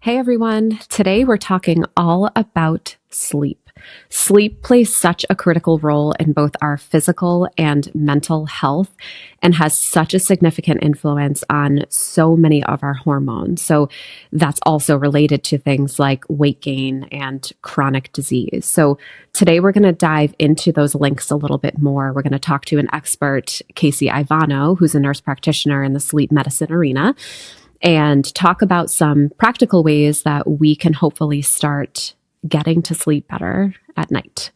Hey everyone, today we're talking all about sleep. Sleep plays such a critical role in both our physical and mental health and has such a significant influence on so many of our hormones. So that's also related to things like weight gain and chronic disease. So today we're going to dive into those links a little bit more. We're going to talk to an expert, Casey Aivano, who's a nurse practitioner in the sleep medicine arena, and talk about some practical ways that we can hopefully start getting to sleep better at night.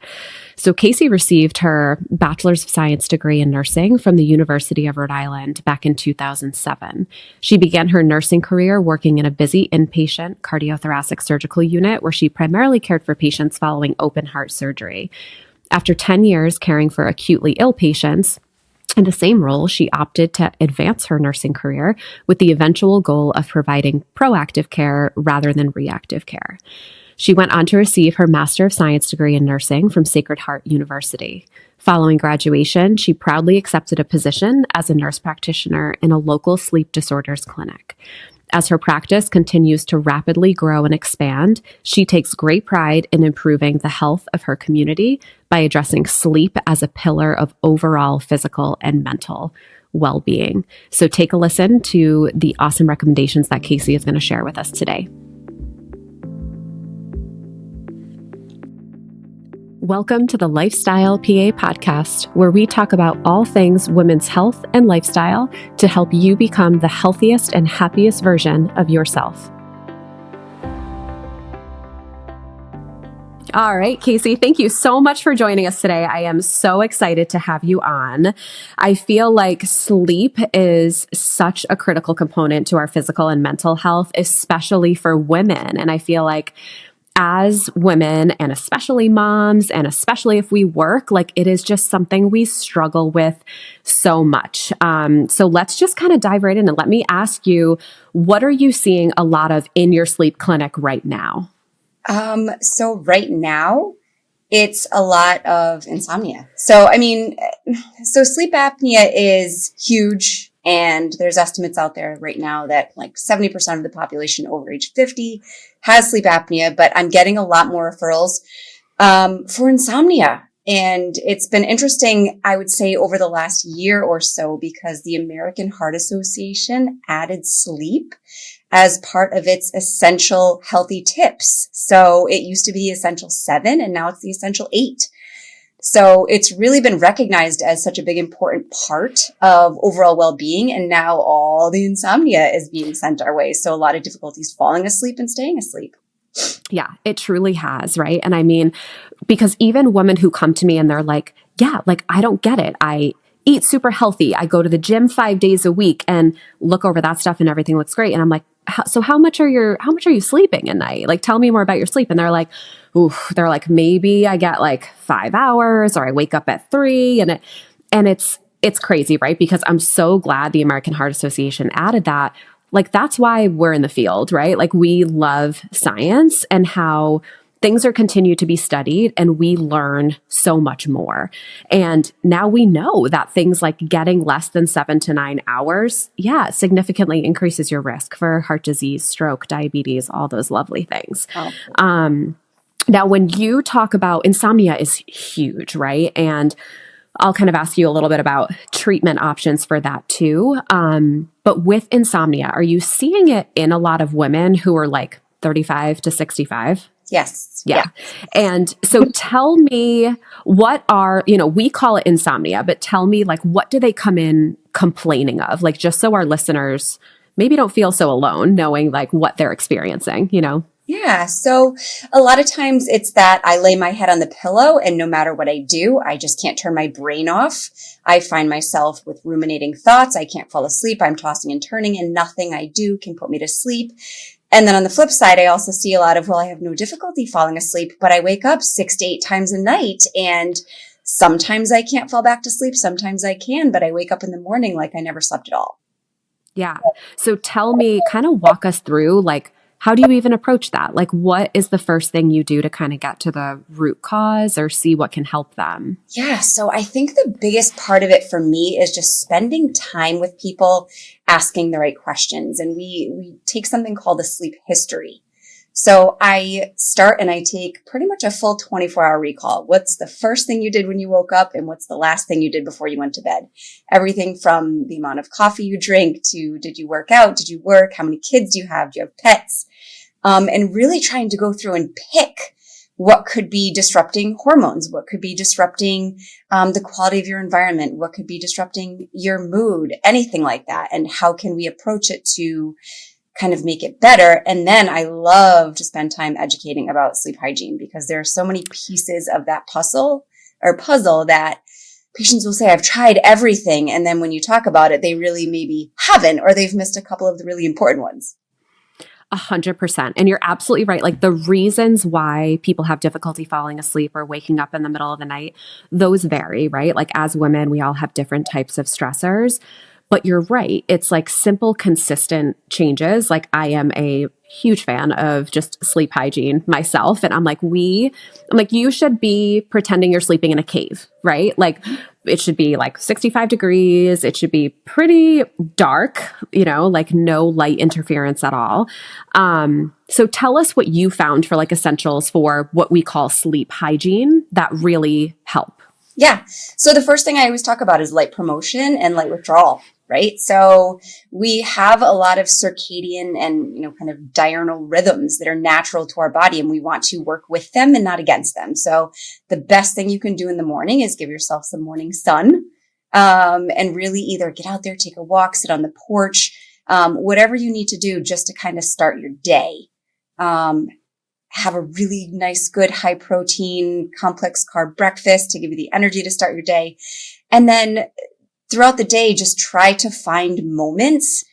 So Casey received her Bachelor's of Science degree in nursing from the University of Rhode Island back in 2007. She began her nursing career working in a busy inpatient cardiothoracic surgical unit where she primarily cared for patients following open heart surgery. After 10 years caring for acutely ill patients, in the same role, she opted to advance her nursing career with the eventual goal of providing proactive care rather than reactive care. She went on to receive her Master of Science degree in nursing from Sacred Heart University. Following graduation, she proudly accepted a position as a nurse practitioner in a local sleep disorders clinic. As her practice continues to rapidly grow and expand, she takes great pride in improving the health of her community by addressing sleep as a pillar of overall physical and mental well-being. So take a listen to the awesome recommendations that Casey is going to share with us today. Welcome to the Lifestyle PA podcast, where we talk about all things women's health and lifestyle to help you become the healthiest and happiest version of yourself. All right, Casey, thank you so much for joining us today. I am so excited to have you on. I feel like sleep is such a critical component to our physical and mental health, especially for women. And I feel like as women, and especially moms, and especially if we work, like it is just something we struggle with so much. So let's just kind of dive right in and let me ask you, what are you seeing a lot of in your sleep clinic right now? So right now it's a lot of insomnia. So sleep apnea is huge. And there's estimates out there right now that like 70% of the population over age 50 has sleep apnea, but I'm getting a lot more referrals for insomnia. And it's been interesting, I would say, over the last year or so, because the American Heart Association added sleep as part of its essential healthy tips. So it used to be the essential 7, and now it's the essential 8. So it's really been recognized as such a big, important part of overall well-being. And now all the insomnia is being sent our way. So a lot of difficulties falling asleep and staying asleep. Yeah, it truly has, right? And I mean, because even women who come to me and they're like, yeah, like I don't get it. I eat super healthy. I go to the gym 5 days a week and look over that stuff and everything looks great. And I'm like, so how much are you sleeping at night? Like, tell me more about your sleep. And they're like, maybe I get like 5 hours, or I wake up at 3, and it's crazy, right? Because I'm so glad the American Heart Association added that. Like, that's why we're in the field, right? Like, we love science and how things are continued to be studied, and we learn so much more. And now we know that things like getting less than 7 to 9 hours, significantly increases your risk for heart disease, stroke, diabetes, all those lovely things. Oh. Now, when you talk about insomnia is huge, right? And I'll kind of ask you a little bit about treatment options for that too. But with insomnia, are you seeing it in a lot of women who are like 35 to 65? Yes. Yeah. And so tell me, we call it insomnia, but tell me, like, what do they come in complaining of? Like, just so our listeners maybe don't feel so alone knowing like what they're experiencing, Yeah. So a lot of times it's that I lay my head on the pillow and no matter what I do, I just can't turn my brain off. I find myself with ruminating thoughts. I can't fall asleep. I'm tossing and turning and nothing I do can put me to sleep. And then on the flip side, I also see a lot of, I have no difficulty falling asleep, but I wake up 6 to 8 times a night and sometimes I can't fall back to sleep. Sometimes I can, but I wake up in the morning like I never slept at all. Yeah. So tell me, kind of walk us through, like, how do you even approach that? Like, what is the first thing you do to kind of get to the root cause or see what can help them? Yeah. So I think the biggest part of it for me is just spending time with people, asking the right questions. And we take something called a sleep history. So I start and I take pretty much a full 24-hour recall. What's the first thing you did when you woke up and what's the last thing you did before you went to bed? Everything from the amount of coffee you drink to did you work out? Did you work? How many kids do you have? Do you have pets? And really trying to go through and pick what could be disrupting hormones, what could be disrupting the quality of your environment, what could be disrupting your mood, anything like that. And how can we approach it to kind of make it better? And then I love to spend time educating about sleep hygiene because there are so many pieces of that puzzle that patients will say, I've tried everything. And then when you talk about it, they really maybe haven't, or they've missed a couple of the really important ones. 100%. And you're absolutely right. Like the reasons why people have difficulty falling asleep or waking up in the middle of the night, those vary, right? Like as women, we all have different types of stressors. But you're right. It's like simple, consistent changes. Like I am a huge fan of just sleep hygiene myself. And I'm like, you should be pretending you're sleeping in a cave, right? Like it should be like 65 degrees. It should be pretty dark, like no light interference at all. So tell us what you found for like essentials for what we call sleep hygiene that really help. Yeah. So the first thing I always talk about is light promotion and light withdrawal, right? So we have a lot of circadian and, kind of diurnal rhythms that are natural to our body, and we want to work with them and not against them. So the best thing you can do in the morning is give yourself some morning sun, and really either get out there, take a walk, sit on the porch, whatever you need to do just to kind of start your day. Have a really nice, good, high protein, complex carb breakfast to give you the energy to start your day. And then throughout the day, just try to find moments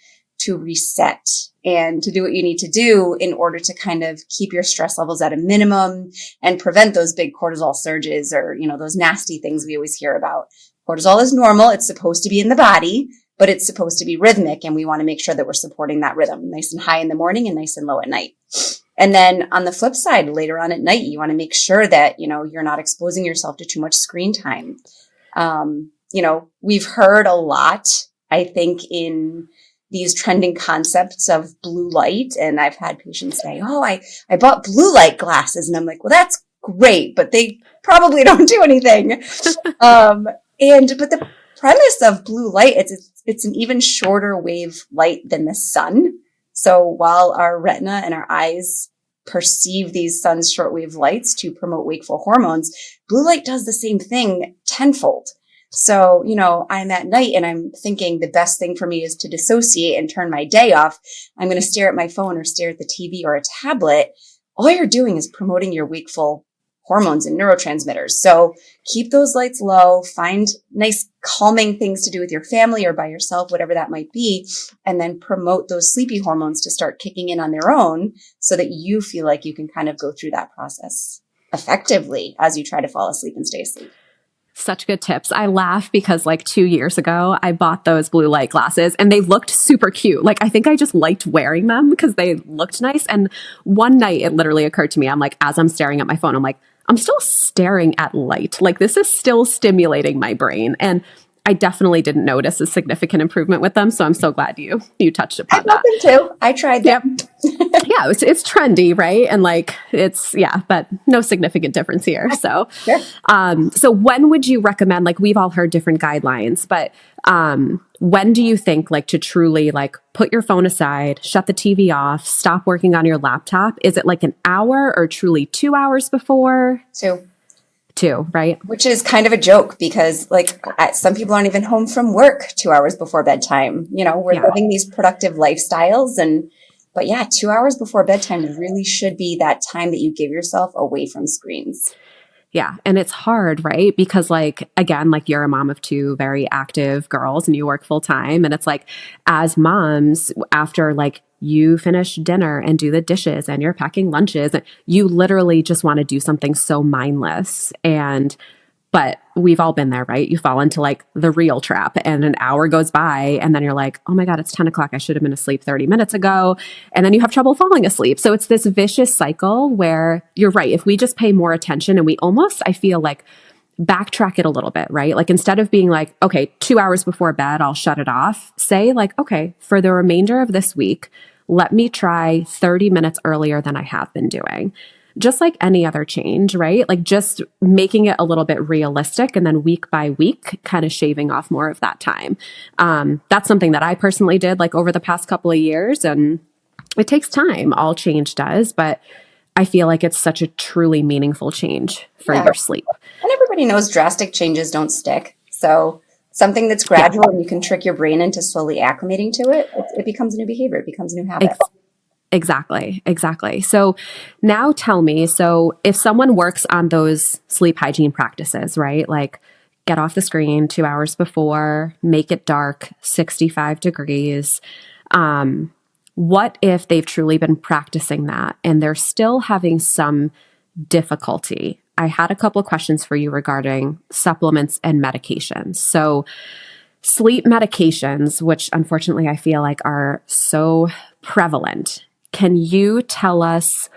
to reset and to do what you need to do in order to kind of keep your stress levels at a minimum and prevent those big cortisol surges or, those nasty things we always hear about. Cortisol is normal. It's supposed to be in the body, but it's supposed to be rhythmic. And we want to make sure that we're supporting that rhythm nice and high in the morning and nice and low at night. And then on the flip side, later on at night, you want to make sure that, you're not exposing yourself to too much screen time. We've heard a lot, I think, in these trending concepts of blue light. And I've had patients say, oh, I bought blue light glasses. And I'm like, well, that's great, but they probably don't do anything. But the premise of blue light, it's an even shorter wave light than the sun. So while our retina and our eyes perceive these sun's shortwave lights to promote wakeful hormones, blue light does the same thing tenfold. So, I'm at night and I'm thinking the best thing for me is to dissociate and turn my day off. I'm going to stare at my phone or stare at the TV or a tablet. All you're doing is promoting your wakeful hormones and neurotransmitters. So keep those lights low, find nice calming things to do with your family or by yourself, whatever that might be, and then promote those sleepy hormones to start kicking in on their own so that you feel like you can kind of go through that process effectively as you try to fall asleep and stay asleep. Such good tips. I laugh because like 2 years ago, I bought those blue light glasses and they looked super cute. Like I think I just liked wearing them because they looked nice. And one night it literally occurred to me, I'm like, as I'm staring at my phone, I'm like, I'm still staring at light. Like this is still stimulating my brain. And I definitely didn't notice a significant improvement with them. So I'm so glad you touched upon that. I bought them too. I tried them. Yep. Yeah, it's trendy, right? And like but no significant difference here. So, Sure. So when would you recommend? Like we've all heard different guidelines, but when do you think like to truly like put your phone aside, shut the TV off, stop working on your laptop? Is it like an hour or truly 2 hours before? Two, right? Which is kind of a joke because some people aren't even home from work 2 hours before bedtime. We're living these productive lifestyles but 2 hours before bedtime really should be that time that you give yourself away from screens. Yeah. And it's hard, right? Because again, you're a mom of two very active girls and you work full time. And it's as moms, after you finish dinner and do the dishes and you're packing lunches, you literally just want to do something so mindless. But we've all been there, right? You fall into the real trap and an hour goes by and then you're like, oh my God, it's 10 o'clock. I should have been asleep 30 minutes ago. And then you have trouble falling asleep. So it's this vicious cycle where you're right. If we just pay more attention and we almost, I feel backtrack it a little bit, right? Instead of being okay, 2 hours before bed, I'll shut it off. Say okay, for the remainder of this week, let me try 30 minutes earlier than I have been doing. Just like any other change, right? Like just making it a little bit realistic and then week by week, kind of shaving off more of that time. That's something that I personally did like over the past couple of years. And it takes time. All change does. But I feel like it's such a truly meaningful change for Yeah. your sleep. And everybody knows drastic changes don't stick. So something that's Yeah. gradual and you can trick your brain into slowly acclimating to it, it becomes a new behavior. It becomes a new habit. Exactly. So now tell me, so if someone works on those sleep hygiene practices, right? Like get off the screen 2 hours before, make it dark, 65 degrees. What if they've truly been practicing that and they're still having some difficulty? I had a couple of questions for you regarding supplements and medications. So sleep medications, which unfortunately I feel like are so prevalent. Can you tell us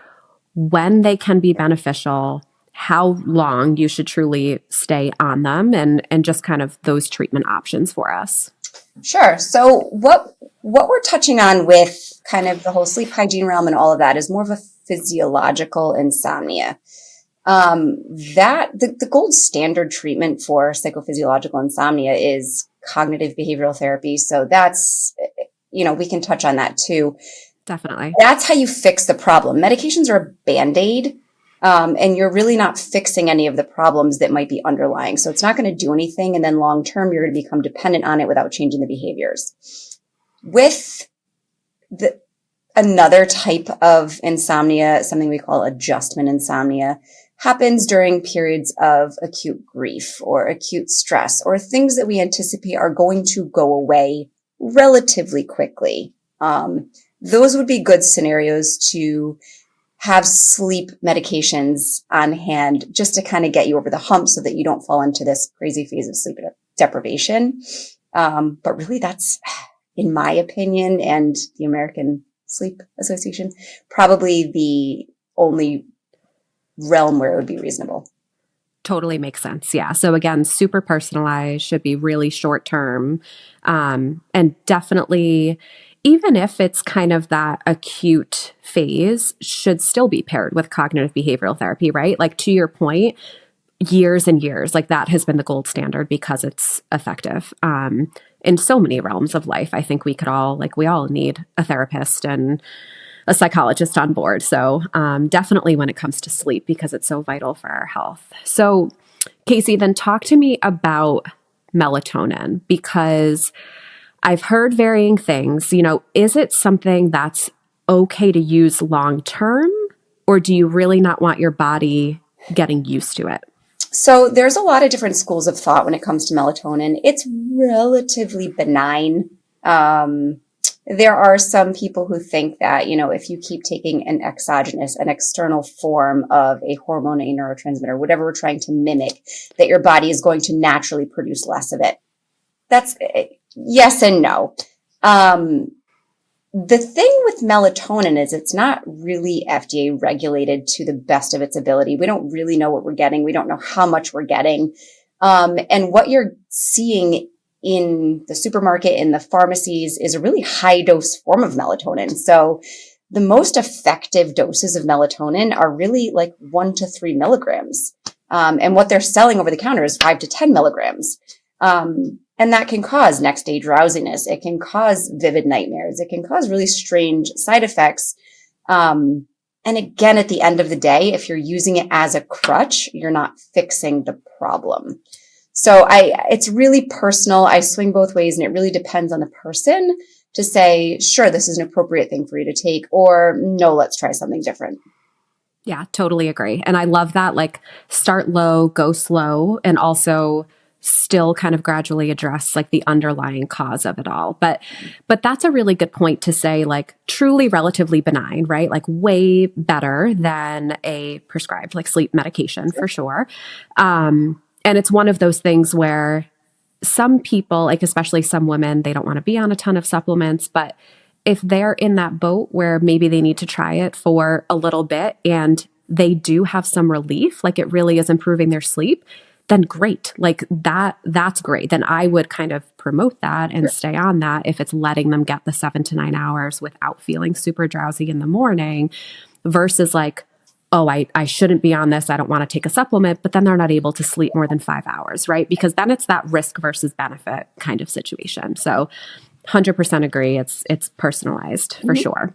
when they can be beneficial, how long you should truly stay on them, and just kind of those treatment options for us? Sure. So what we're touching on with kind of the whole sleep hygiene realm and all of that is more of a physiological insomnia. That the gold standard treatment for psychophysiological insomnia is cognitive behavioral therapy. So that's, we can touch on that too. Definitely. That's how you fix the problem. Medications are a Band-Aid, and you're really not fixing any of the problems that might be underlying. So it's not going to do anything. And then long term, you're going to become dependent on it without changing the behaviors. With another type of insomnia, something we call adjustment insomnia, happens during periods of acute grief or acute stress or things that we anticipate are going to go away relatively quickly. Those would be good scenarios to have sleep medications on hand just to kind of get you over the hump so that you don't fall into this crazy phase of sleep deprivation. But really that's, in my opinion, and the American Sleep Association, probably the only realm where it would be reasonable. Totally makes sense. Yeah. So again, super personalized, should be really short term. And definitely, even if it's kind of that acute phase, should still be paired with cognitive behavioral therapy, right? Like to your point, years and years, like that has been the gold standard because it's effective. In so many realms of life, I think we all need a therapist and a psychologist on board. So definitely when it comes to sleep, because it's so vital for our health. So Casey, then talk to me about melatonin, because I've heard varying things. Is it something that's okay to use long term, or do you really not want your body getting used to it? So there's a lot of different schools of thought when it comes to melatonin. It's relatively benign. There are some people who think that, if you keep taking an external form of a hormone, a neurotransmitter, whatever we're trying to mimic, that your body is going to naturally produce less of it. That's yes and no. The thing with melatonin is it's not really FDA regulated to the best of its ability. We don't really know what we're getting. We don't know how much we're getting. And what you're seeing in the supermarket, in the pharmacies, is a really high dose form of melatonin. So the most effective doses of melatonin are really like 1 to 3 milligrams. And what they're selling over the counter is 5 to 10 milligrams. And that can cause next day drowsiness. It can cause vivid nightmares. It can cause really strange side effects. And again, at the end of the day, if you're using it as a crutch, you're not fixing the problem. So it's really personal. I swing both ways, and it really depends on the person to say, sure, this is an appropriate thing for you to take, or no, let's try something different. Yeah, totally agree. And I love that, like start low, go slow, and also still kind of gradually address like the underlying cause of it all. But that's a really good point to say, like truly relatively benign, right? Like way better than a prescribed like sleep medication for sure. And it's one of those things where some people, like especially some women, they don't want to be on a ton of supplements, but if they're in that boat where maybe they need to try it for a little bit and they do have some relief, like it really is improving their sleep, then great. Like that's great. Then I would kind of promote that and stay on that if it's letting them get the 7 to 9 hours without feeling super drowsy in the morning versus like, oh, I shouldn't be on this. I don't want to take a supplement, but then they're not able to sleep more than 5 hours, right? Because then it's that risk versus benefit kind of situation. So 100% agree. It's personalized for sure.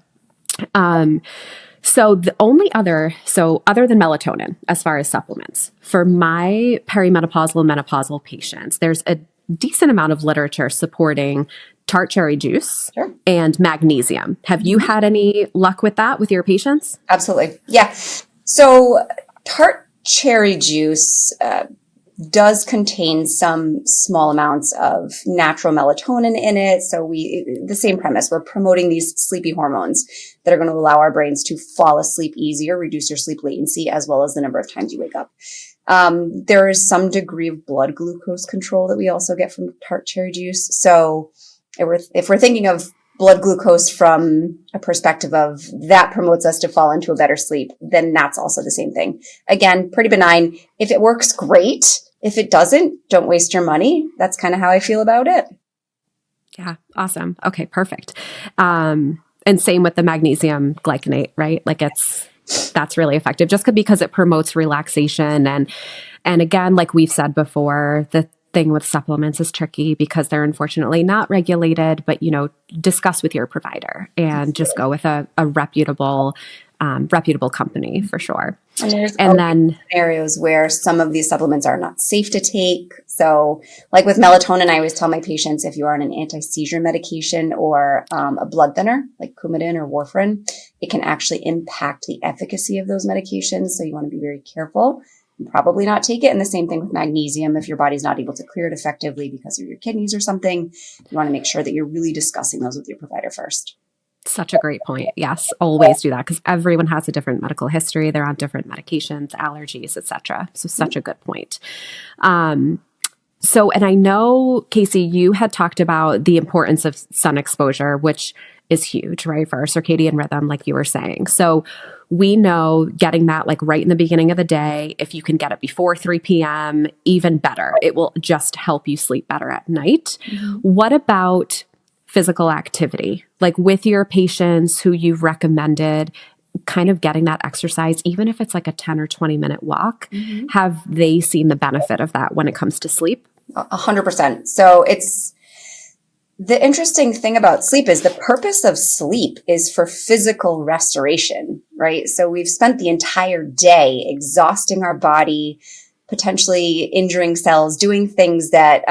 So the only other than melatonin, as far as supplements, for my perimenopausal and menopausal patients, there's a decent amount of literature supporting tart cherry juice and magnesium. Have you had any luck with that with your patients? Absolutely. Yeah. So tart cherry juice does contain some small amounts of natural melatonin in it. So the same premise, we're promoting these sleepy hormones that are going to allow our brains to fall asleep easier, reduce your sleep latency, as well as the number of times you wake up. There is some degree of blood glucose control that we also get from tart cherry juice. So if we're thinking of blood glucose from a perspective of that promotes us to fall into a better sleep, then that's also the same thing. Again, pretty benign. If it works, great. If it doesn't, don't waste your money. That's kind of how I feel about it. Yeah. Awesome. Okay. Perfect. And same with the magnesium glycinate, right? Like that's really effective just because it promotes relaxation. And again, like we've said before, the thing with supplements is tricky because they're unfortunately not regulated, but, discuss with your provider and just go with a reputable company for sure. And there's scenarios where some of these supplements are not safe to take. So like with melatonin, I always tell my patients, if you are on an anti-seizure medication or a blood thinner like Coumadin or warfarin, it can actually impact the efficacy of those medications. So you want to be very careful and probably not take it. And the same thing with magnesium. If your body's not able to clear it effectively because of your kidneys or something, you want to make sure that you're really discussing those with your provider first. Such a great point. Yes, always do that because everyone has a different medical history. They're on different medications, allergies, etc. So such a good point. And I know, Casey, you had talked about the importance of sun exposure, which is huge, right, for our circadian rhythm, like you were saying. So we know getting that like right in the beginning of the day, if you can get it before 3 p.m., even better. It will just help you sleep better at night. What about physical activity? Like with your patients who you've recommended kind of getting that exercise, even if it's like a 10 or 20 minute walk, have they seen the benefit of that when it comes to sleep? 100%. So the interesting thing about sleep is the purpose of sleep is for physical restoration, right? So we've spent the entire day exhausting our body, potentially injuring cells, doing things that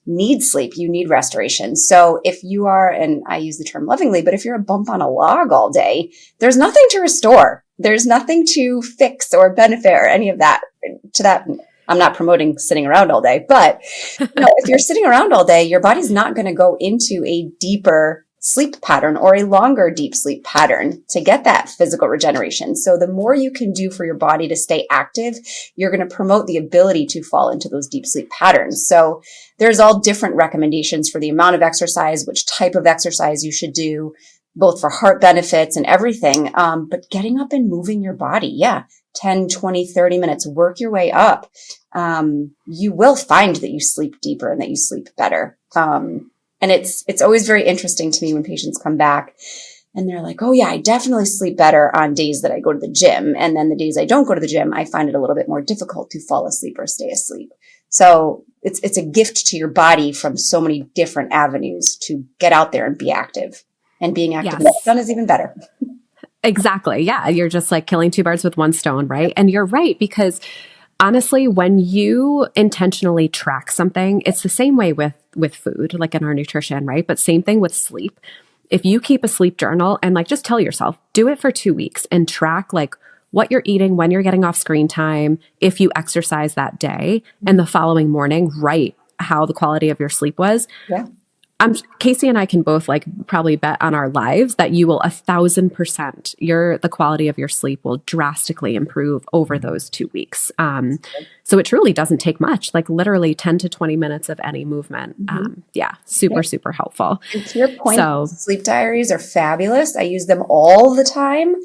need sleep. You need restoration. So if you are, and I use the term lovingly, but if you're a bump on a log all day, there's nothing to restore. There's nothing to fix or benefit or any of that. To that, I'm not promoting sitting around all day, but if you're sitting around all day, your body's not going to go into a deeper sleep pattern or a longer deep sleep pattern to get that physical regeneration. So the more you can do for your body to stay active, you're going to promote the ability to fall into those deep sleep patterns. So there's all different recommendations for the amount of exercise, which type of exercise you should do, both for heart benefits and everything. But getting up and moving your body. 10, 20, 30 minutes, work your way up. You will find that you sleep deeper and that you sleep better. And it's always very interesting to me when patients come back and they're like, oh yeah, I definitely sleep better on days that I go to the gym. And then the days I don't go to the gym, I find it a little bit more difficult to fall asleep or stay asleep. So it's a gift to your body from so many different avenues to get out there and be active. And being active in the sun is even better. Exactly. Yeah. You're just like killing two birds with one stone, right? And you're right, because honestly, when you intentionally track something, it's the same way with food, like in our nutrition, right? But same thing with sleep. If you keep a sleep journal and like just tell yourself, do it for 2 weeks and track like what you're eating, when you're getting off screen time, if you exercise that day, and the following morning, write how the quality of your sleep was. Yeah. Casey and I can both like probably bet on our lives that you will 1,000%, the quality of your sleep will drastically improve over those 2 weeks. So it truly doesn't take much, like literally 10 to 20 minutes of any movement. Super helpful. And to your point, sleep diaries are fabulous. I use them all the time.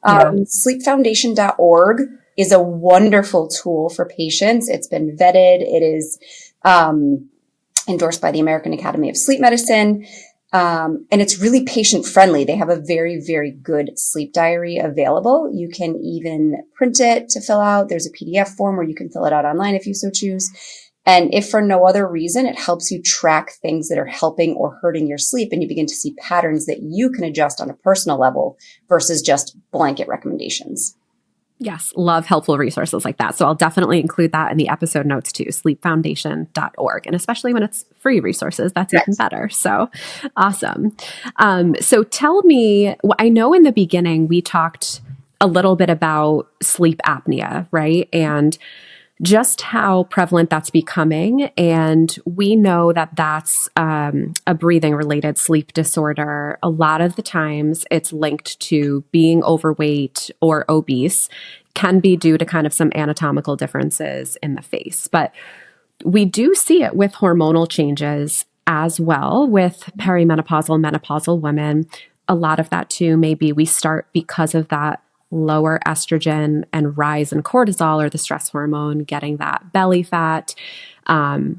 Sleepfoundation.org is a wonderful tool for patients. It's been vetted. It is endorsed by the American Academy of Sleep Medicine. And it's really patient friendly. They have a very, very good sleep diary available. You can even print it to fill out. There's a PDF form where you can fill it out online if you so choose. And if for no other reason, it helps you track things that are helping or hurting your sleep. And you begin to see patterns that you can adjust on a personal level versus just blanket recommendations. Yes, love helpful resources like that. So I'll definitely include that in the episode notes too, sleepfoundation.org. And especially when it's free resources, that's even better. So awesome. So tell me, I know in the beginning we talked a little bit about sleep apnea, right? And just how prevalent that's becoming. And we know that that's a breathing related sleep disorder. A lot of the times it's linked to being overweight or obese, can be due to kind of some anatomical differences in the face. But we do see it with hormonal changes as well with perimenopausal, menopausal women. A lot of that too, maybe we start because of that lower estrogen and rise in cortisol or the stress hormone, getting that belly fat,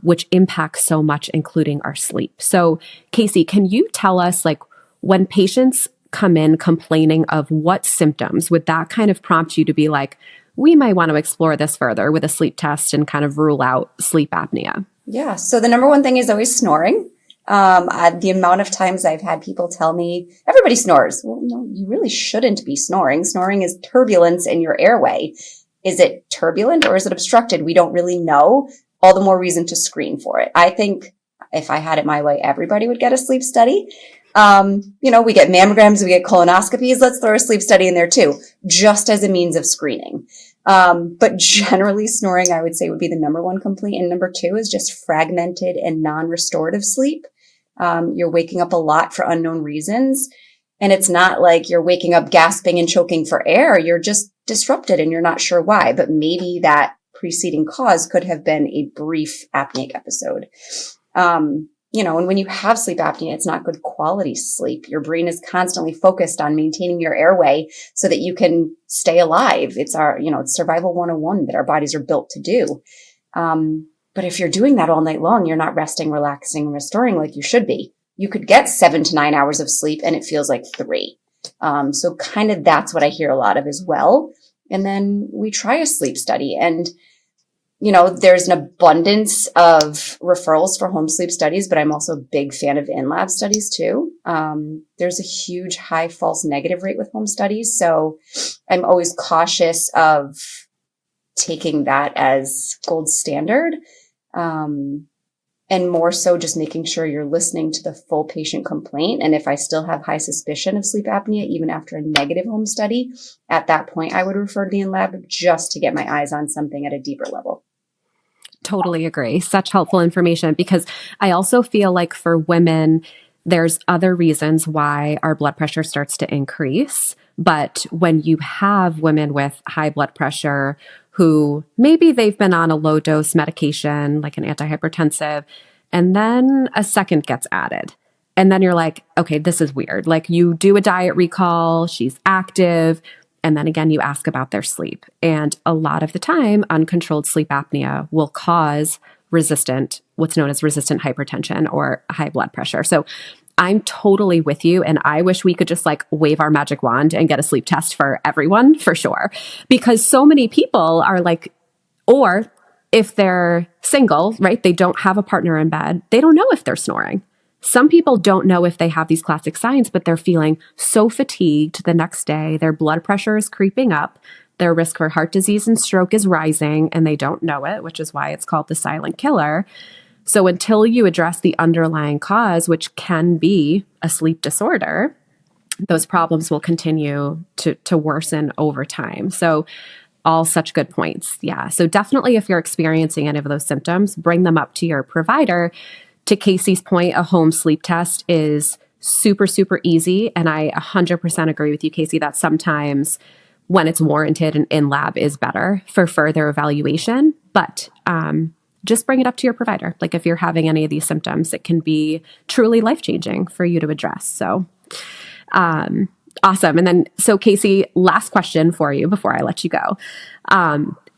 which impacts so much, including our sleep. So Casey, can you tell us, like, when patients come in complaining of what symptoms, would that kind of prompt you to be like, we might want to explore this further with a sleep test and kind of rule out sleep apnea? Yeah. So the number one thing is always snoring. The amount of times I've had people tell me, everybody snores. Well, no, you really shouldn't be snoring. Snoring is turbulence in your airway. Is it turbulent or is it obstructed? We don't really know. All the more reason to screen for it. I think if I had it my way, everybody would get a sleep study. We get mammograms, we get colonoscopies. Let's throw a sleep study in there too, just as a means of screening. But generally snoring, I would say, would be the number one complaint. And number two is just fragmented and non-restorative sleep. You're waking up a lot for unknown reasons. And it's not like you're waking up gasping and choking for air. You're just disrupted and you're not sure why, but maybe that preceding cause could have been a brief apneic episode. And when you have sleep apnea, it's not good quality sleep. Your brain is constantly focused on maintaining your airway so that you can stay alive. It's it's survival 101 that our bodies are built to do. But if you're doing that all night long, you're not resting, relaxing, and restoring like you should be. You could get 7 to 9 hours of sleep and it feels like 3. So kind of that's what I hear a lot of as well. And then we try a sleep study and there's an abundance of referrals for home sleep studies, but I'm also a big fan of in-lab studies too. There's a huge high false negative rate with home studies. So I'm always cautious of taking that as gold standard. And more so just making sure you're listening to the full patient complaint. And if I still have high suspicion of sleep apnea, even after a negative home study, at that point, I would refer to the in-lab just to get my eyes on something at a deeper level. Totally agree. Such helpful information, because I also feel like for women, there's other reasons why our blood pressure starts to increase. But when you have women with high blood pressure who maybe they've been on a low dose medication, like an antihypertensive, and then a second gets added. And then you're like, okay, this is weird. Like, you do a diet recall, she's active. And then again, you ask about their sleep. And a lot of the time, uncontrolled sleep apnea will cause what's known as resistant hypertension or high blood pressure. So I'm totally with you. And I wish we could just like wave our magic wand and get a sleep test for everyone, for sure. Because so many people are like, or if they're single, right, they don't have a partner in bed, they don't know if they're snoring. Some people don't know if they have these classic signs, but they're feeling so fatigued the next day. Their blood pressure is creeping up. Their risk for heart disease and stroke is rising, and they don't know it, which is why it's called the silent killer. So until you address the underlying cause, which can be a sleep disorder, those problems will continue to worsen over time. So all such good points. Yeah. So definitely, if you're experiencing any of those symptoms, bring them up to your provider. To Casey's point, a home sleep test is super, super easy. And I 100% agree with you, Casey, that sometimes when it's warranted, an in-lab is better for further evaluation. But just bring it up to your provider. Like, if you're having any of these symptoms, it can be truly life-changing for you to address. So Awesome. And then, so Casey, last question for you before I let you go.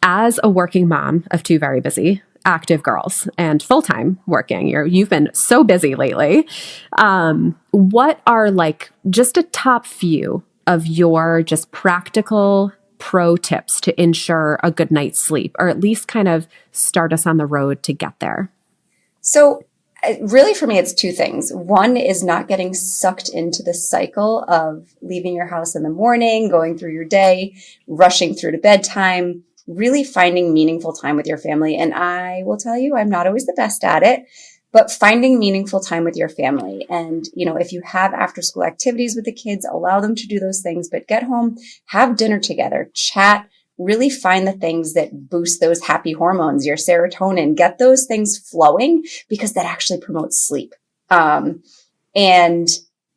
As a working mom of two very busy, active girls and full-time working, you've been so busy lately. What are like just a top few of your just practical pro tips to ensure a good night's sleep, or at least kind of start us on the road to get there? So really for me, it's two things. One is not getting sucked into the cycle of leaving your house in the morning, going through your day, rushing through to bedtime, really finding meaningful time with your family. And I will tell you, I'm not always the best at it, but finding meaningful time with your family. And, if you have after school activities with the kids, allow them to do those things, but get home, have dinner together, chat, really find the things that boost those happy hormones, your serotonin, get those things flowing because that actually promotes sleep. And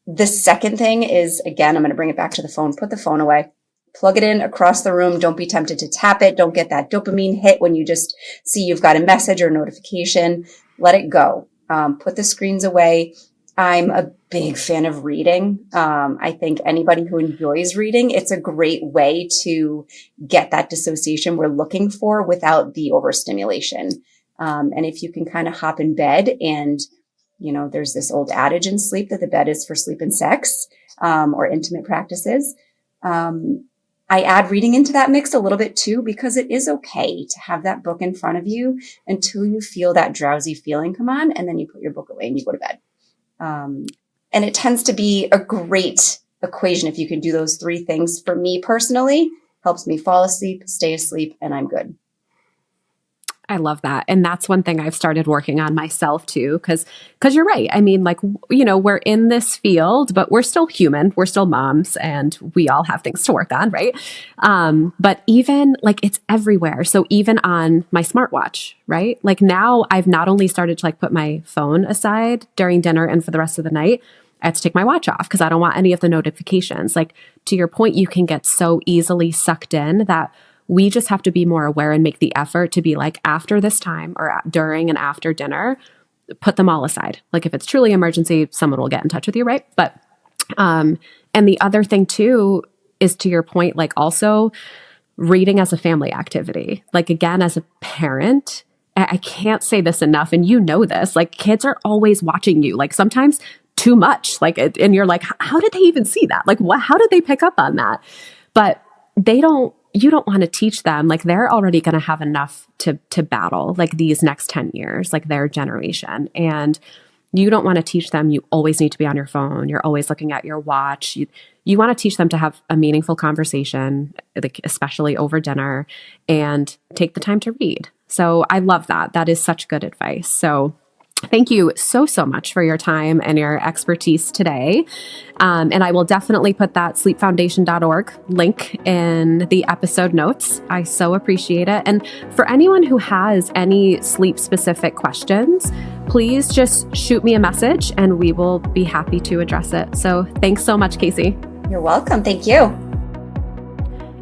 the second thing is, again, I'm going to bring it back to the phone, put the phone away, plug it in across the room. Don't be tempted to tap it. Don't get that dopamine hit when you just see you've got a message or notification. Let it go. Put the screens away. I'm a big fan of reading. I think anybody who enjoys reading, it's a great way to get that dissociation we're looking for without the overstimulation. And if you can kind of hop in bed and, there's this old adage in sleep that the bed is for sleep and sex, or intimate practices. I add reading into that mix a little bit too, because it is okay to have that book in front of you until you feel that drowsy feeling come on, and then you put your book away and you go to bed. And it tends to be a great equation if you can do those three things. For me personally, helps me fall asleep, stay asleep, and I'm good. I love that. And that's one thing I've started working on myself too, because you're right. I mean, like, we're in this field, but we're still human. We're still moms and we all have things to work on, right? But even like it's everywhere. So even on my smartwatch, right? Like now I've not only started to like put my phone aside during dinner and for the rest of the night, I have to take my watch off because I don't want any of the notifications. Like to your point, you can get so easily sucked in that we just have to be more aware and make the effort to be like after this time or during and after dinner, put them all aside. Like if it's truly emergency, someone will get in touch with you, right? But, and the other thing too is to your point, like also reading as a family activity. Like again, as a parent, I can't say this enough. And this, like kids are always watching you, like sometimes too much, like, and you're like, how did they even see that? Like how did they pick up on that? But you don't want to teach them, like they're already going to have enough to battle like these next 10 years, like their generation. And you don't want to teach them, you always need to be on your phone. You're always looking at your watch. You want to teach them to have a meaningful conversation, like especially over dinner, and take the time to read. So I love that. That is such good advice. So thank you so much for your time and your expertise today. And I will definitely put that sleepfoundation.org link in the episode notes. I so appreciate it. And for anyone who has any sleep specific questions, please just shoot me a message and we will be happy to address it. So thanks so much, Casey. You're welcome. Thank you.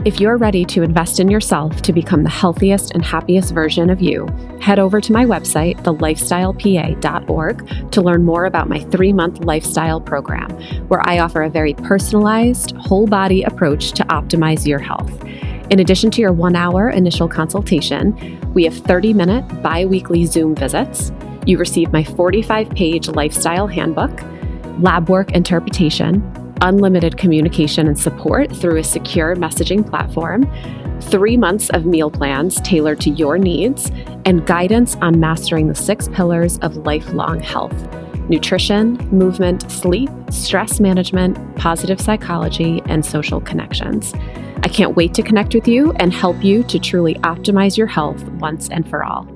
If you're ready to invest in yourself to become the healthiest and happiest version of you, head over to my website, thelifestylepa.org, to learn more about my 3-month lifestyle program, where I offer a very personalized, whole-body approach to optimize your health. In addition to your 1-hour initial consultation, we have 30-minute bi-weekly Zoom visits. You receive my 45-page lifestyle handbook, lab work interpretation, unlimited communication and support through a secure messaging platform, 3 months of meal plans tailored to your needs, and guidance on mastering the 6 pillars of lifelong health: nutrition, movement, sleep, stress management, positive psychology, and social connections. I can't wait to connect with you and help you to truly optimize your health once and for all.